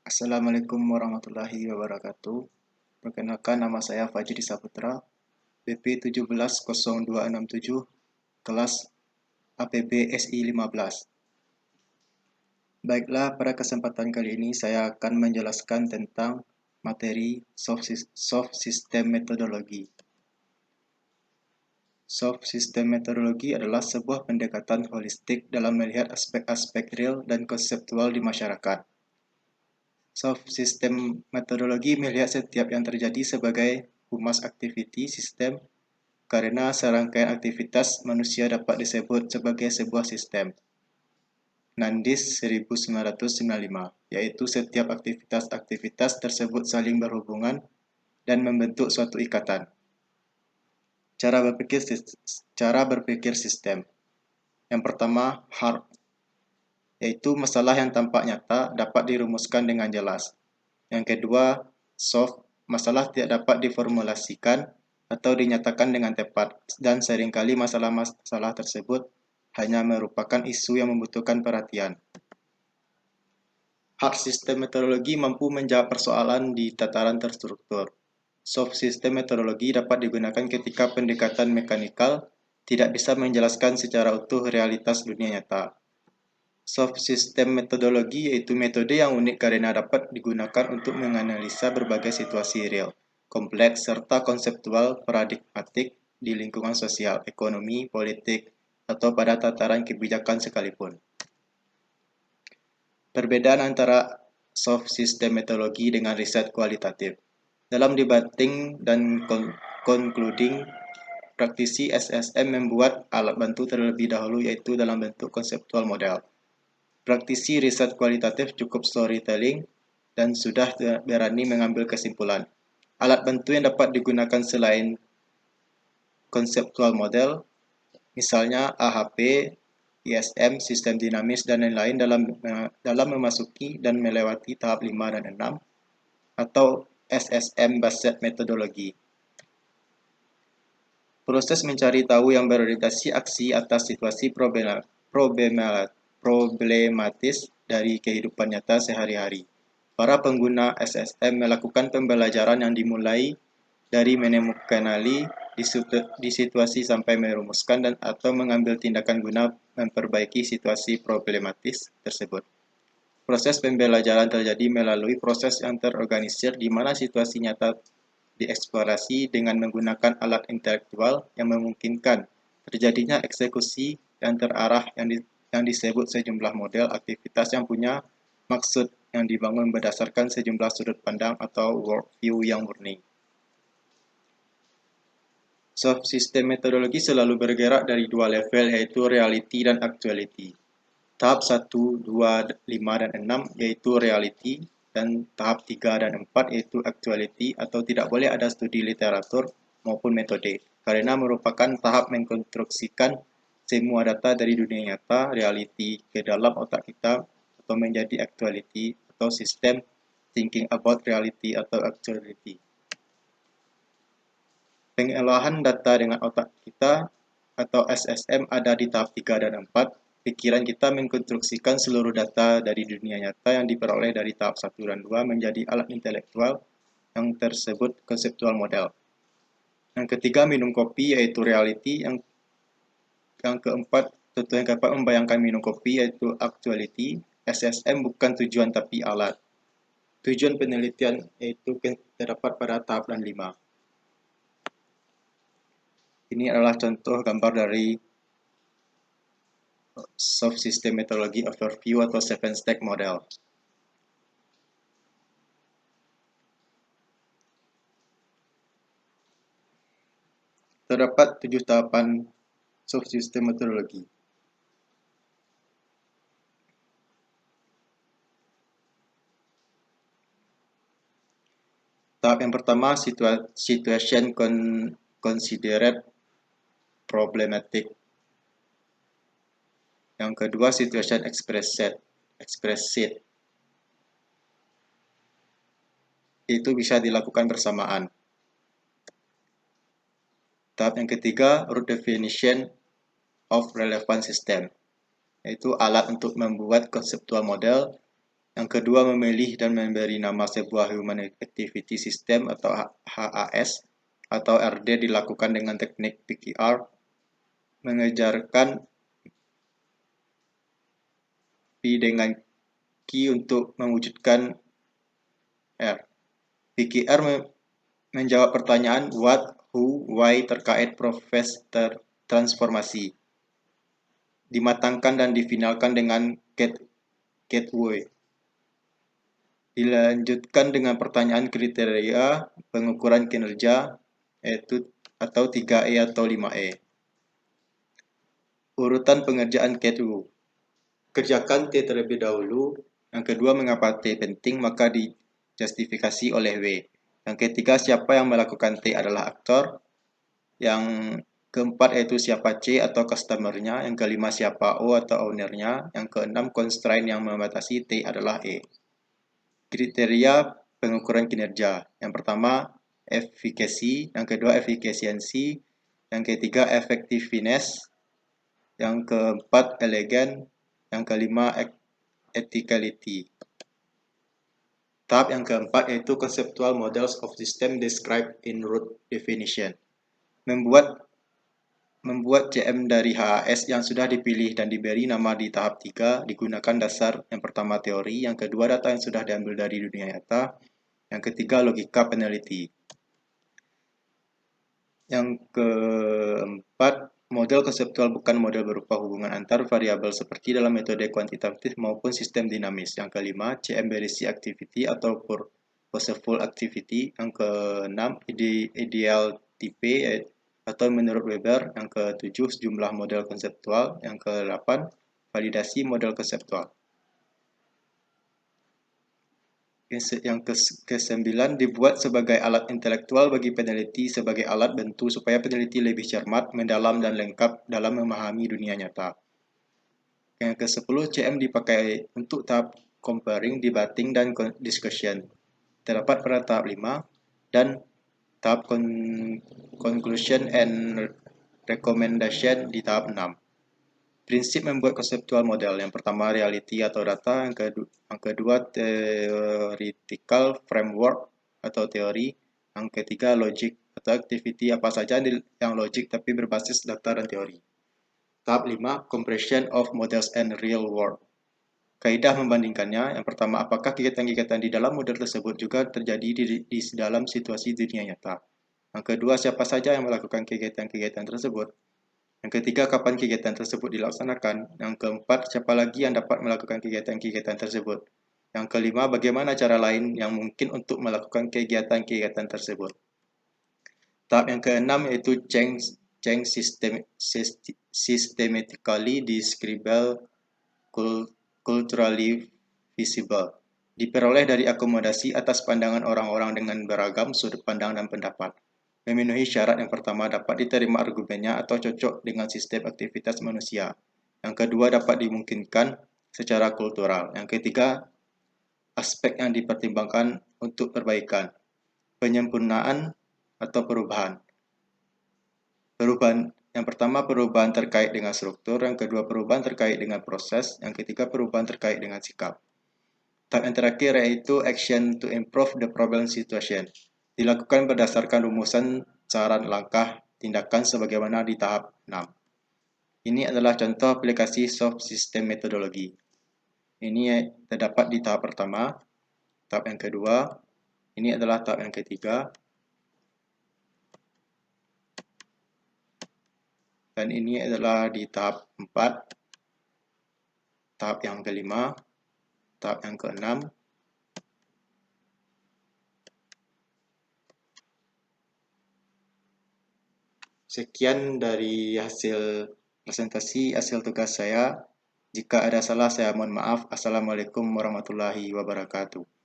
Assalamualaikum warahmatullahi wabarakatuh. Perkenalkan, nama saya Fajri Saputra, BP 170267, kelas APB SI 15. Baiklah, pada kesempatan kali ini saya akan menjelaskan tentang materi Soft System Methodology. Soft System Methodology adalah sebuah pendekatan holistik dalam melihat aspek-aspek real dan konseptual di masyarakat. Soft System Methodology melihat setiap yang terjadi sebagai humas activity sistem karena serangkaian aktivitas manusia dapat disebut sebagai sebuah sistem. Nandis 1995, yaitu setiap aktivitas-aktivitas tersebut saling berhubungan dan membentuk suatu ikatan. Cara berpikir sistem. Yang pertama, hard, yaitu masalah yang tampak nyata dapat dirumuskan dengan jelas. Yang kedua, soft, masalah tidak dapat diformulasikan atau dinyatakan dengan tepat, dan seringkali masalah-masalah tersebut hanya merupakan isu yang membutuhkan perhatian. Hard system metodologi mampu menjawab persoalan di tataran terstruktur. Soft system metodologi dapat digunakan ketika pendekatan mekanikal tidak bisa menjelaskan secara utuh realitas dunia nyata. Soft system metodologi yaitu metode yang unik karena dapat digunakan untuk menganalisa berbagai situasi real, kompleks, serta konseptual paradigmatik di lingkungan sosial, ekonomi, politik, atau pada tataran kebijakan sekalipun. Perbedaan antara soft system metodologi dengan riset kualitatif. Dalam debating dan concluding, praktisi SSM membuat alat bantu terlebih dahulu yaitu dalam bentuk konseptual model. Praktisi riset kualitatif cukup storytelling dan sudah berani mengambil kesimpulan. Alat bantu yang dapat digunakan selain konseptual model, misalnya AHP, ISM, sistem dinamis, dan lain-lain dalam memasuki dan melewati tahap 5 dan 6, atau SSM Based Methodology. Proses mencari tahu yang berorientasi aksi atas situasi problematis dari kehidupan nyata sehari-hari. Para pengguna SSM melakukan pembelajaran yang dimulai dari menemukanali di situasi sampai merumuskan dan atau mengambil tindakan guna memperbaiki situasi problematis tersebut. Proses pembelajaran terjadi melalui proses yang terorganisir di mana situasi nyata dieksplorasi dengan menggunakan alat intelektual yang memungkinkan terjadinya eksekusi yang terarah yang disebut sejumlah model aktivitas yang punya maksud yang dibangun berdasarkan sejumlah sudut pandang atau worldview yang murni. Soft system metodologi selalu bergerak dari dua level yaitu reality dan actuality. Tahap 1, 2, 5, dan 6 yaitu reality dan tahap 3 dan 4 yaitu actuality atau tidak boleh ada studi literatur maupun metode karena merupakan tahap mengkonstruksikan semua data dari dunia nyata, reality ke dalam otak kita atau menjadi actuality atau sistem thinking about reality atau actuality. Pengolahan data dengan otak kita atau SSM ada di tahap 3 dan 4. Pikiran kita mengkonstruksikan seluruh data dari dunia nyata yang diperoleh dari tahap 1 dan 2 menjadi alat intelektual yang tersebut konseptual model. Yang ketiga, minum kopi yaitu reality. Yang keempat, contoh yang keempat membayangkan minum kopi yaitu actuality. SSM bukan tujuan tapi alat. Tujuan penelitian yaitu terdapat pada tahap dan 5. Ini adalah contoh gambar dari Soft System Methodology Overview atau 7-Stack Model. Terdapat 7 tahapan Soft System Methodology. Tahap yang pertama, Situation Considered Problematic. Yang kedua, Situation Expressed. Itu bisa dilakukan bersamaan. Tahap yang ketiga, Root Definition of Relevant System, yaitu alat untuk membuat konseptual model Yang kedua, memilih dan memberi nama sebuah Human Activity System atau HAS atau RD dilakukan dengan teknik PQR, mengejarkan P dengan Q untuk mewujudkan R. PQR menjawab pertanyaan what, who, why terkait proses transformasi. Dimatangkan dan difinalkan dengan gateway. Dilanjutkan dengan pertanyaan kriteria pengukuran kinerja yaitu atau 3E atau 5E. Urutan pengerjaan gateway. Kerjakan T terlebih dahulu. Yang kedua, mengapa T penting, maka dijustifikasi oleh W. Yang ketiga, siapa yang melakukan T adalah aktor. Yang keempat yaitu siapa C atau customer-nya. Yang kelima, siapa O atau owner-nya. Yang keenam, constraint yang membatasi T adalah E. Kriteria pengukuran kinerja. Yang pertama, efficacy. Yang kedua, efficiency. Yang ketiga, effectiveness. Yang keempat, elegant. Yang kelima, ethicality. Tahap yang keempat yaitu conceptual models of system described in root definition. Membuat CM dari HAS yang sudah dipilih dan diberi nama di tahap 3 digunakan dasar yang pertama teori, yang kedua data yang sudah diambil dari dunia nyata, yang ketiga logika peneliti. Yang keempat, model konseptual bukan model berupa hubungan antar variabel seperti dalam metode kuantitatif maupun sistem dinamis. Yang kelima, CM berisi activity atau purposeful activity. Yang keenam, ideal tipe atau menurut Weber. Yang ketujuh, sejumlah model konseptual. Yang kedelapan, validasi model konseptual. Yang ke-9, dibuat sebagai alat intelektual bagi peneliti sebagai alat bantu supaya peneliti lebih cermat, mendalam, dan lengkap dalam memahami dunia nyata. Yang ke-10, CM dipakai untuk tahap comparing, debating, dan discussion. Terdapat pada tahap 5 dan tahap conclusion and recommendation di tahap 6. Prinsip membuat konseptual model. Yang pertama, reality atau data. Yang kedua, theoretical framework atau teori. Yang ketiga, logic atau activity, apa saja yang logik tapi berbasis data dan teori. Tahap 5, comparison of models and real world. Kaidah membandingkannya. Yang pertama, apakah kegiatan-kegiatan di dalam model tersebut juga terjadi di dalam situasi dunia nyata. Yang kedua, siapa saja yang melakukan kegiatan-kegiatan tersebut. Yang ketiga, kapan kegiatan tersebut dilaksanakan. Yang keempat, siapa lagi yang dapat melakukan kegiatan-kegiatan tersebut. Yang kelima, bagaimana cara lain yang mungkin untuk melakukan kegiatan-kegiatan tersebut. Tahap yang keenam yaitu change systematically describable culturally visible. Diperoleh dari akomodasi atas pandangan orang-orang dengan beragam sudut pandang dan pendapat. Memenuhi syarat yang pertama, dapat diterima argumennya atau cocok dengan sistem aktivitas manusia. Yang kedua, dapat dimungkinkan secara kultural. Yang ketiga, aspek yang dipertimbangkan untuk perbaikan. Penyempurnaan atau perubahan. Yang pertama, perubahan terkait dengan struktur. Yang kedua, perubahan terkait dengan proses. Yang ketiga, perubahan terkait dengan sikap. Tahap yang terakhir yaitu action to improve the problem situation. Dilakukan berdasarkan rumusan saran langkah tindakan sebagaimana di tahap 6. Ini adalah contoh aplikasi soft system metodologi. Ini terdapat di tahap pertama, tahap yang kedua, ini adalah tahap yang ketiga, dan ini adalah di tahap 4, tahap yang kelima, tahap yang keenam, sekian dari hasil presentasi, hasil tugas saya. Jika ada salah, saya mohon maaf. Assalamualaikum warahmatullahi wabarakatuh.